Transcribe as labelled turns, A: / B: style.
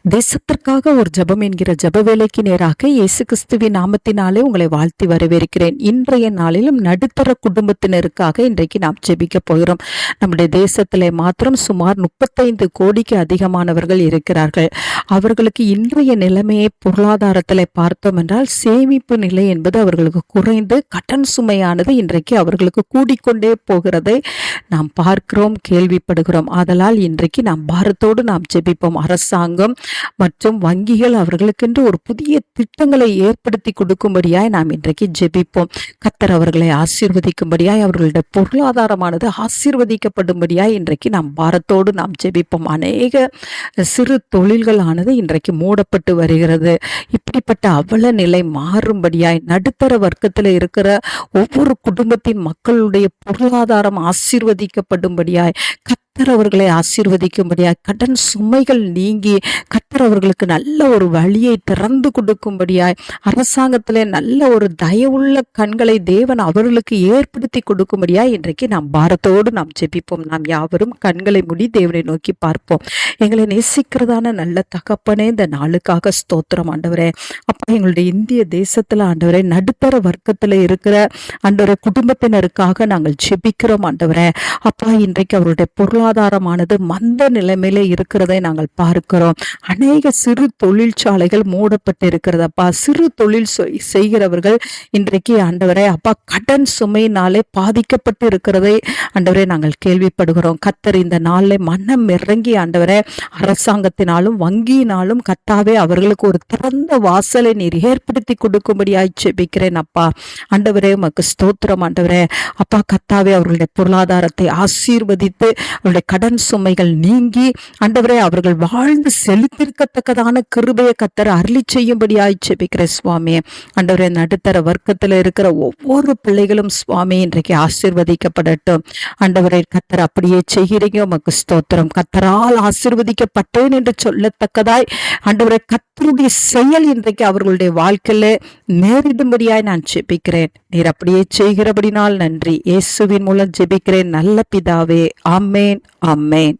A: தேசத்திற்காக ஒரு ஜெபம் என்கிற ஜெப வேலைக்கு நேராக இயேசு கிறிஸ்துவின் நாமத்தினாலே உங்களை வாழ்த்தி வரவேற்கிறேன். இன்றைய நாளிலும் நடுத்தர குடும்பத்தினருக்காக இன்றைக்கு நாம் ஜெபிக்க போகிறோம். நம்முடைய தேசத்திலே மாத்திரம் சுமார் 35 கோடிக்கு அதிகமானவர்கள் இருக்கிறார்கள். அவர்களுக்கு இன்றைய நிலைமையை பொருளாதாரத்தில் பார்த்தோம் என்றால் சேமிப்பு நிலை என்பது அவர்களுக்கு குறைந்து கடன் சுமையானது இன்றைக்கு அவர்களுக்கு கூடிக்கொண்டே போகிறதை நாம் பார்க்கிறோம், கேள்விப்படுகிறோம். ஆதலால் இன்றைக்கு நாம் பாரத்தோடு நாம் ஜெபிப்போம். அரசாங்கம் மற்றும் வங்கிகள் அவர்களுக்கென்று ஒரு புதிய திட்டங்களை ஏற்படுத்தி கொடுக்கும்படியாய் நாம் இன்றைக்கு ஜெபிப்போம். கர்த்தர் அவர்களை ஆசீர்வதிக்கும்படியாய் அவர்களுடைய பொருளாதாரமானது ஆசீர்வதிக்கப்படும்படியாய் இன்றைக்கு நாம் பாரத்தோடு நாம் ஜெபிப்போம். அநேக சிறு தொழில்களானது இன்றைக்கு மூடப்பட்டு வருகிறது. இப்படிப்பட்ட அவல நிலை மாறும்படியாய் நடுத்தர வர்க்கத்தில் இருக்கிற ஒவ்வொரு குடும்பத்தின் மக்களுடைய பொருளாதாரம் ஆசீர்வதிக்கப்படும்படியாய் கர்த்தர் அவர்களை ஆசீர்வதிக்கும்படியாய் கடன் சுமைகள் நீங்கி கர்த்தர் அவர்களுக்கு நல்ல ஒரு வழியை திறந்து கொடுக்கும்படியாய் அரசாங்கத்திலே நல்ல ஒரு தயவுள்ள கண்களை தேவன் அவர்களுக்கு ஏற்படுத்தி கொடுக்கும்படியாய் இன்றைக்கு நாம் பாரத்தோடு நாம் ஜெபிப்போம். நாம் யாவரும் கண்களை மூடி தேவனை நோக்கி பார்ப்போம். எங்களை நேசிக்கிறதான நல்ல தகப்பனே, இந்த நாளுக்காக ஸ்தோத்திரம் ஆண்டவரே. அப்பா, எங்களுடைய இந்திய தேசத்துல ஆண்டவரே நடுத்தர வர்க்கத்துல இருக்கிற ஆண்டவரே குடும்பத்தினருக்காக நாங்கள் ஜெபிக்கிறோம் ஆண்டவரே. அப்பா, இன்றைக்கு அவருடைய பொருளாதாரமானது மந்த நிலைமையில இருக்கிறதை நாங்கள் பார்க்கிறோம். அநேக சிறு தொழிற்சாலைகள் மூடப்பட்டு இருக்கிறதப்பா. சிறு தொழில் செய்கிறவர்கள் இன்றைக்கு ஆண்டவரே அப்பா கடன் சுமையினாலே பாதிக்கப்பட்டு இருக்கிறதை ஆண்டவரே நாங்கள் கேள்விப்படுகிறோம். கர்த்தர் இந்த நாளில் மனம் இறங்கி ஆண்டவரே அரசாங்கத்தினாலும் வங்கியினாலும் கர்த்தாவே அவர்களுக்கு ஒரு திறந்த வாசலை நீர் ஏற்படுத்தி கொடுக்கும்படியாய் ஜெபிக்கிறேன் அப்பா. ஆண்டவரே உமக்கு ஸ்தோத்திரம் ஆண்டவரே. அப்பா கர்த்தாவே அவர்களுடைய பொருளாதாரத்தை ஆசீர்வதித்து அவருடைய கடன் சுமைகள் நீங்கி ஆண்டவரே அவர்கள் வாழ்ந்து செலுத்திருக்கத்தக்கதான கிருபையை கர்த்தர் அருளி செய்யும்படியாய் ஜெபிக்கிறேன் சுவாமி. ஆண்டவரே நடுத்தர வர்க்கத்தில் இருக்கிற ஒவ்வொரு பிள்ளைகளும் சுவாமி இன்றைக்கு ஆசீர்வதிக்கப்படட்டும். ஆண்டவரே கர்த்தர் அப்படியே செய்கிறீங்க, உமக்கு ஸ்தோத்திரம். கர்த்தரால் ஆசீர்வதிக்கப்பட்டேன் என்று சொல்லத்தக்கதாய் ஆண்டவரே கர்த்தருடைய செயல் இன்றைக்கு அவர்களுடைய வாழ்க்கையில நேரிடும்படியாய் நான் ஜெபிக்கிறேன். நீர் அப்படியே செய்கிறபடினால் நன்றி. இயேசுவின் மூலம் ஜெபிக்கிறேன் நல்ல பிதாவே. ஆமேன், ஆமேன்.